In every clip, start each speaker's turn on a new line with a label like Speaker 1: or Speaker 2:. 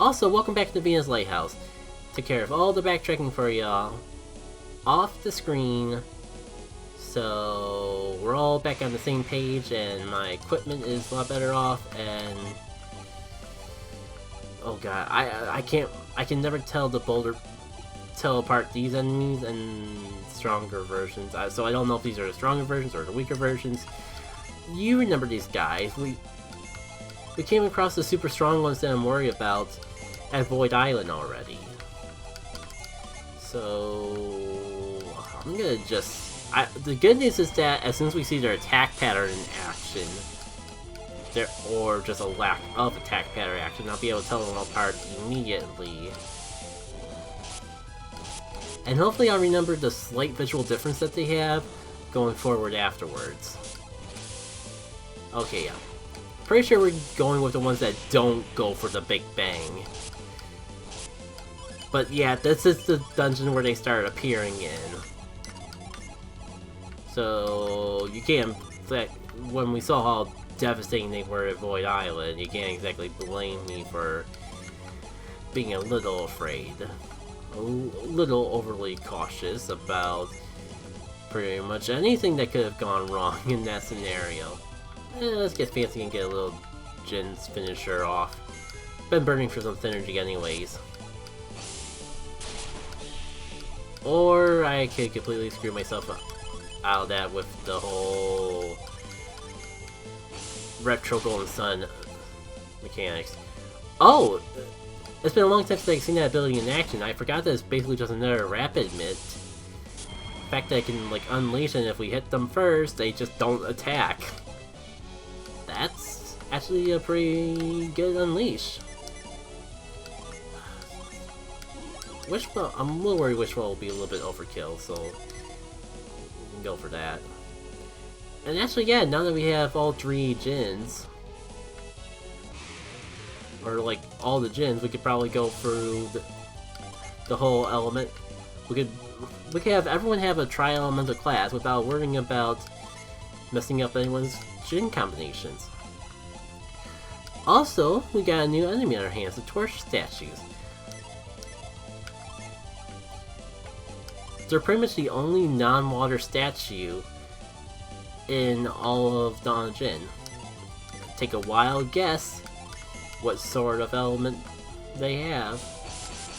Speaker 1: Also, welcome back to Venus Lighthouse. Took care of all the backtracking for y'all. Off the screen. So, we're all back on the same page, and my equipment is a lot better off, and... oh god, I can never tell apart these enemies and stronger versions. So I don't know if these are the stronger versions or the weaker versions. You remember these guys. We came across the super strong ones that I'm worried about at Void Island already. So I'm gonna just... the good news is that as soon as we see their attack pattern in action, or just a lack of attack pattern action, I'll be able to tell them apart immediately. And hopefully I'll remember the slight visual difference that they have going forward afterwards. Okay, yeah. Pretty sure we're going with the ones that don't go for the Big Bang. But yeah, this is the dungeon where they started appearing in. So you can't... when we saw how devastating they were at Void Island, you can't exactly blame me for being a little afraid. A little overly cautious about pretty much anything that could have gone wrong in that scenario. Let's get fancy and get a little Djinn's finisher off. Been burning for some synergy anyways. Or I could completely screw myself out of that with the whole retro Golden Sun mechanics. Oh! It's been a long time since I've seen that ability in action. I forgot that it's basically just another rapid mitt. The fact that I can like unleash, and if we hit them first, they just don't attack. That's actually a pretty good unleash. Wishbone, I'm a little worried Wishbone will be a little bit overkill, so we can go for that. And actually, yeah, now that we have all three Djinns, or like all the Djinns, we could probably go through the whole element. We could have everyone have a tri-elemental class without worrying about messing up anyone's Djinn combinations. Also, we got a new enemy on our hands, the torch statues. They're pretty much the only non-water statue in all of Dawn of Djinn. Take a wild guess what sort of element they have.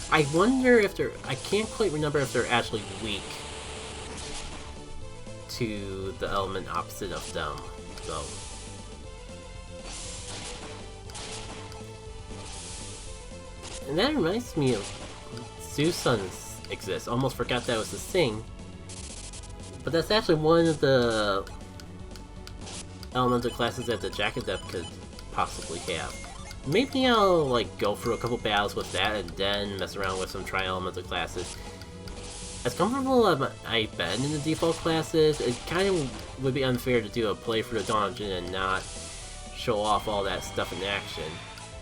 Speaker 1: I wonder if they're... I can't quite remember if they're actually weak to the element opposite of them, though. And that reminds me of Zeus Suns exists. Almost forgot that was a thing. But that's actually one of the elemental classes that the Jack Adept could possibly have. Maybe I'll like go through a couple battles with that and then mess around with some tri-elemental classes. As comfortable as I've been in the default classes, it kind of would be unfair to do a playthrough of Dawn of Djinn and not show off all that stuff in action.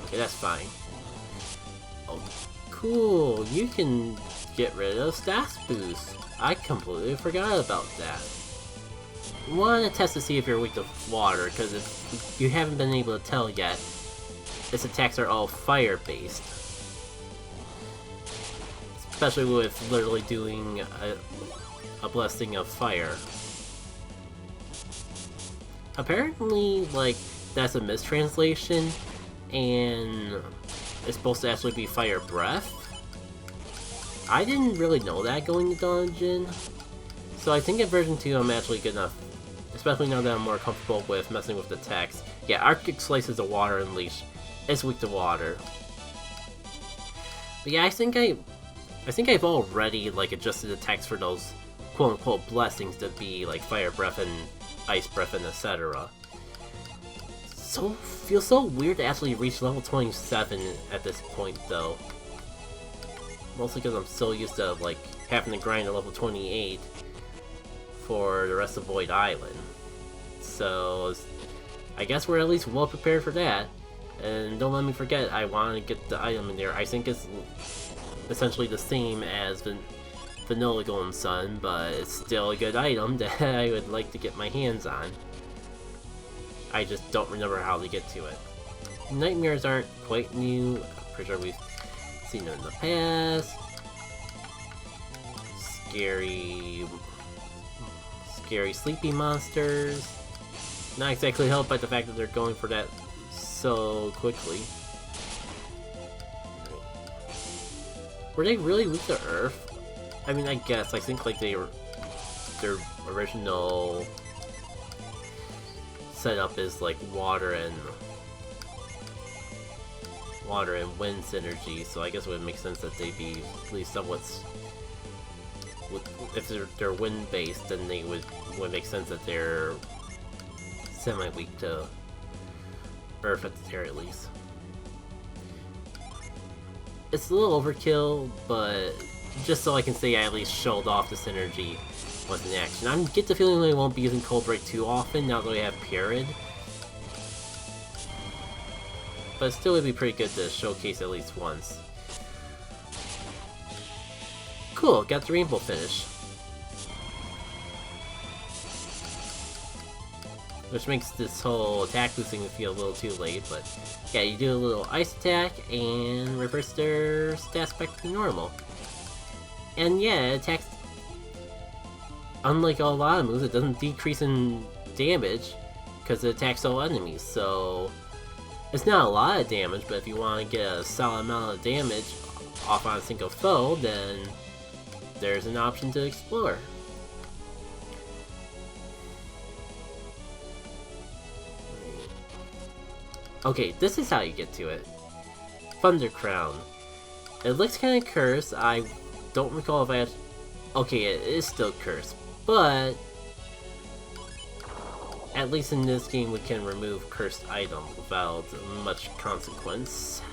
Speaker 1: Okay, that's fine. Oh, cool, you can get rid of stats boost. I completely forgot about that. I want to test to see if you're weak to water, because if you haven't been able to tell yet, its attacks are all fire-based. Especially with literally doing a blessing of fire. Apparently, like, that's a mistranslation, and it's supposed to actually be fire breath. I didn't really know that going to Dawn of Djinn, so I think in version 2 I'm actually good enough, especially now that I'm more comfortable with messing with the text. Yeah, Arctic Slice is a water unleash. It's weak to water. But yeah, I think I've already like adjusted the text for those quote-unquote blessings to be like fire breath and ice breath and etc. So feels so weird to actually reach level 27 at this point though. Mostly because I'm so used to like having to grind to level 28 for the rest of Void Island. So I guess we're at least well prepared for that. And don't let me forget, I want to get the item in there. I think it's essentially the same as the Vanilla Golden Sun, but it's still a good item that I would like to get my hands on. I just don't remember how to get to it. Nightmares aren't quite new, pretty sure we've seen them in the past. Scary sleepy monsters. Not exactly helped by the fact that they're going for that so quickly. Were they really weak to Earth? I mean, I guess. I think like they were their original setup is like water and wind synergy, so I guess it would make sense that they'd be at least somewhat. If they're wind based, then they would make sense that they're semi-weak to Earth at the very least. It's a little overkill, but just so I can say I at least showed off the synergy was in action. I get the feeling they won't be using Cold Break too often now that we have Pyrid. But still would be pretty good to showcase at least once. Cool, got the rainbow finish. Which makes this whole attack boosting feel a little too late, but yeah, you do a little ice attack and reverse their stats back to normal. And yeah, it attacks. Unlike a lot of moves, it doesn't decrease in damage because it attacks all enemies, so it's not a lot of damage, but if you want to get a solid amount of damage off on a single foe, then there's an option to explore. Okay, this is how you get to it. Thunder Crown. It looks kind of cursed. I don't recall if I had... Okay, it is still cursed, but at least in this game we can remove cursed items without much consequence.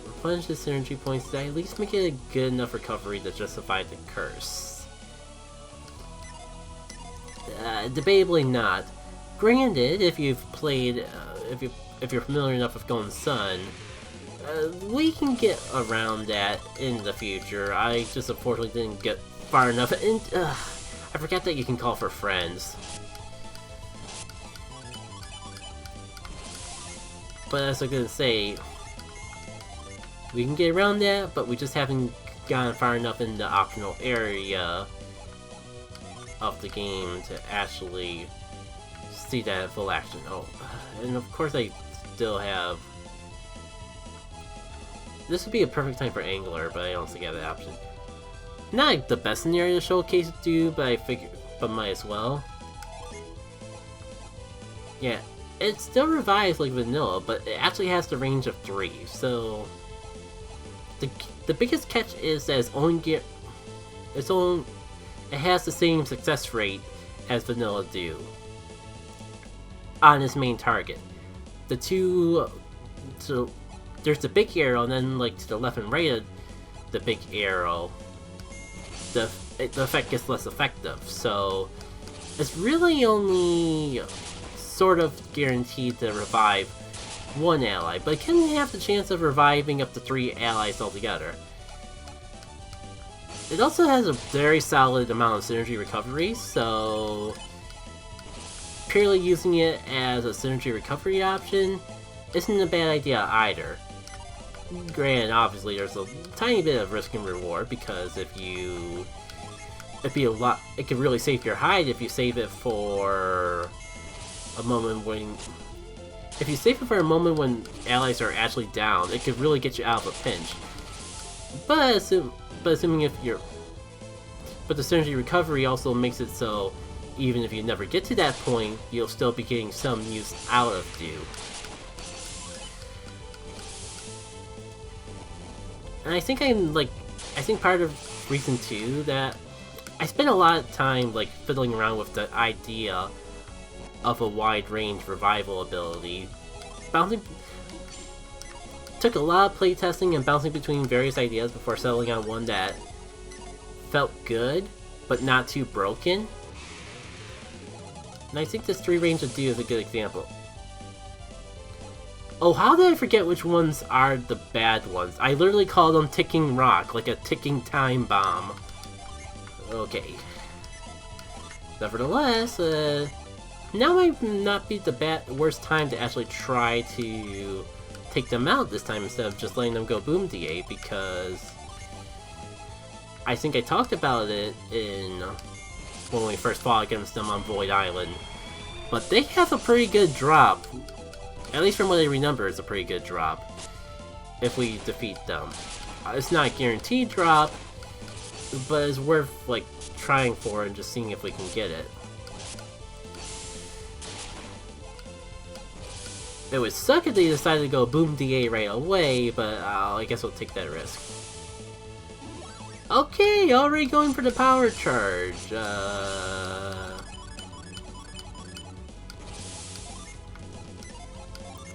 Speaker 1: Replenish the synergy points to at least make it a good enough recovery to justify the curse. Debatably not. Granted, if you've played, if you're familiar enough with Golden Sun, we can get around that in the future. I just unfortunately didn't get far enough, and I forgot that you can call for friends. But as I was gonna say, we can get around that, but we just haven't gone far enough in the optional area of the game to actually see that in full action. Oh, and of course I still have... This would be a perfect time for Angler, but I don't think I have that option. Not like the best scenario to showcase do, but I figured, but might as well. Yeah, it still revives like vanilla, but it actually has the range of 3, so the biggest catch is that it has the same success rate as vanilla do on its main target. The two, so there's the big arrow, and then like to the left and right of the big arrow, the effect gets less effective. So it's really only sort of guaranteed to revive one ally, but it can have the chance of reviving up to 3 allies altogether. It also has a very solid amount of synergy recovery, so purely using it as a synergy recovery option isn't a bad idea either. Granted, obviously there's a tiny bit of risk and reward, because it can really save your hide if you save it for a moment when... If you save it for a moment when allies are actually down, it could really get you out of a pinch. But assuming if you're... But the synergy recovery also makes it so even if you never get to that point, you'll still be getting some use out of you. And I think part of reason too that I spent a lot of time like fiddling around with the idea of a wide range revival ability. Took a lot of playtesting and bouncing between various ideas before settling on one that felt good, but not too broken. And I think this 3 range of do is a good example. Oh, how did I forget which ones are the bad ones? I literally call them ticking rock, like a ticking time bomb. Okay. Nevertheless, now might not be the worst time to actually try to take them out this time instead of just letting them go boom DA, because I think I talked about it in when we first fought against them on Void Island. But they have a pretty good drop. At least from what I remember, it's a pretty good drop if we defeat them. It's not a guaranteed drop, but it's worth like trying for and just seeing if we can get it. It would suck if they decided to go boom DA right away, but I guess we'll take that risk. Okay, already going for the power charge.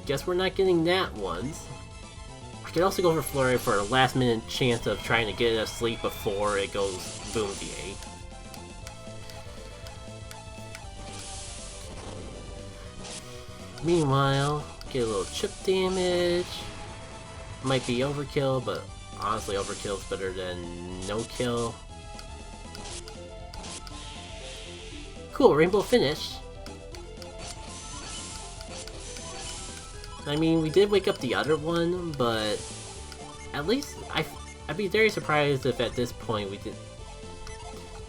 Speaker 1: Guess we're not getting that once. I could also go for Flurry for a last minute chance of trying to get it asleep before it goes boom DA. Meanwhile, get a little chip damage. Might be overkill, but honestly overkill's better than no kill. Cool, rainbow finish. I mean, we did wake up the other one, but at least I'd be very surprised if at this point we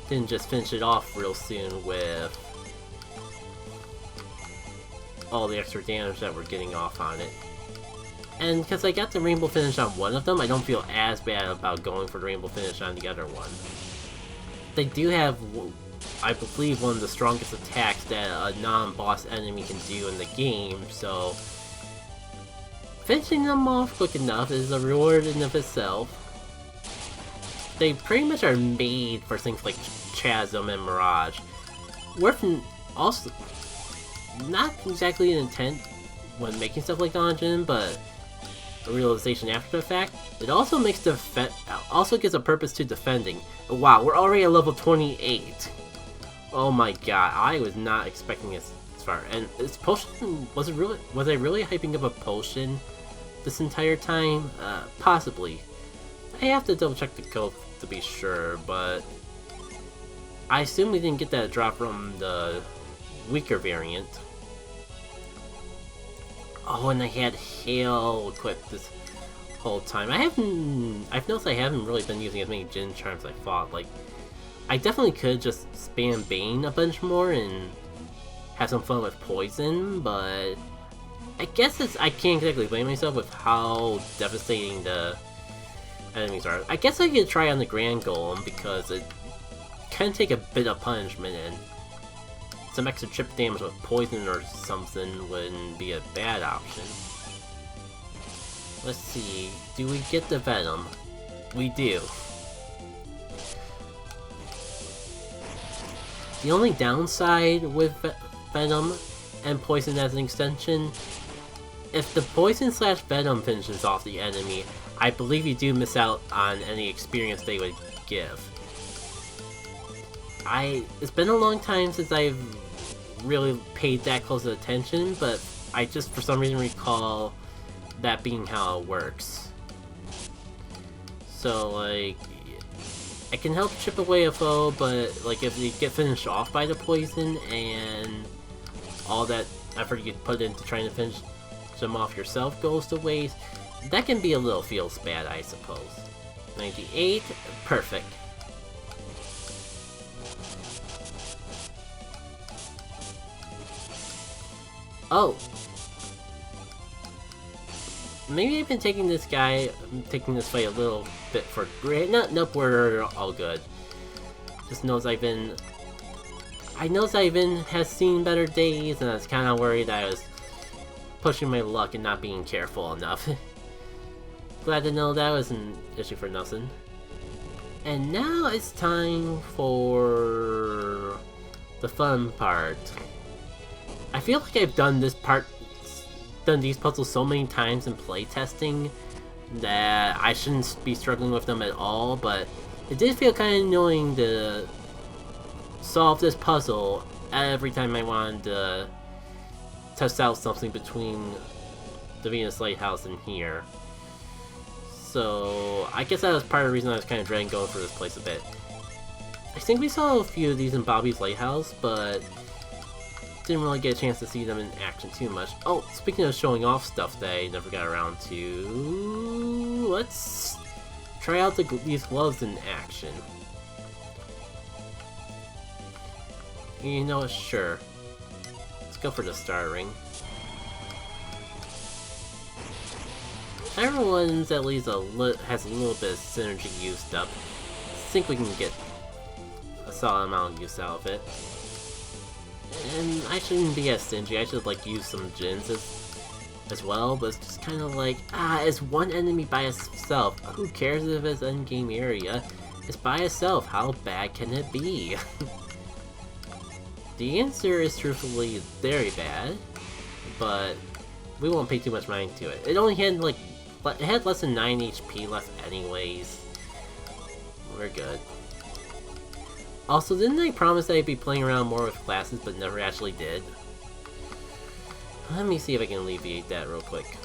Speaker 1: didn't just finish it off real soon with all the extra damage that we're getting off on it. And because I got the rainbow finish on one of them, I don't feel as bad about going for the rainbow finish on the other one. They do have, I believe, one of the strongest attacks that a non-boss enemy can do in the game, so finishing them off quick enough is a reward in of itself. They pretty much are made for things like Chasm and Mirage. Worth also not exactly an intent when making stuff like Dawn of Djinn, but a realization after the fact. It also makes also gives a purpose to defending. Wow, we're already at level 28. Oh my god, I was not expecting this far. And this potion, was I really hyping up a potion this entire time? Possibly. I have to double check the code to be sure, but I assume we didn't get that drop from the weaker variant. Oh, and I had Hail equipped this whole time. I've noticed I haven't really been using as many Djinn charms as I thought. Like, I definitely could just spam Bane a bunch more and have some fun with Poison, but I guess I can't exactly blame myself with how devastating the enemies are. I guess I could try on the Grand Golem because it can take a bit of punishment, and some extra chip damage with Poison or something wouldn't be a bad option. Let's see, do we get the Venom? We do. The only downside with Venom and Poison as an extension, if the Poison / Venom finishes off the enemy, I believe you do miss out on any experience they would give. It's been a long time since I've really paid that close of attention, but I just for some reason recall that being how it works. So like, I can help chip away a foe, but like if you get finished off by the Poison and all that effort you put into trying to finish them off yourself goes to waste, that can be a little feels bad, I suppose. 98, perfect. Oh! Maybe I've been taking this fight a little bit for granted. Nope, we're all good. Just knows I know Ivan has seen better days, and I was kind of worried I was pushing my luck and not being careful enough. Glad to know that was an issue for nothing. And now it's time for the fun part. I feel like I've done these puzzles so many times in playtesting that I shouldn't be struggling with them at all, but it did feel kind of annoying to solve this puzzle every time I wanted to test out something between the Venus Lighthouse and here. So I guess that was part of the reason I was kind of dreading going for this place a bit. I think we saw a few of these in Babi's Lighthouse, but didn't really get a chance to see them in action too much. Oh, speaking of showing off stuff that I never got around to... Let's try out these gloves in action. You know what, sure. Let's go for the star ring. Everyone's at least has a little bit of synergy used up. I think we can get a solid amount of use out of it. And I shouldn't be as stingy, I should like use some Djinns as well, but it's just kind of like, it's one enemy by itself. Who cares if it's endgame area? It's by itself, how bad can it be? The answer is truthfully very bad, but we won't pay too much mind to it. It only had like, it had less than 9 HP left anyways. We're good. Also, didn't I promise that I'd be playing around more with classes, but never actually did? Let me see if I can alleviate that real quick.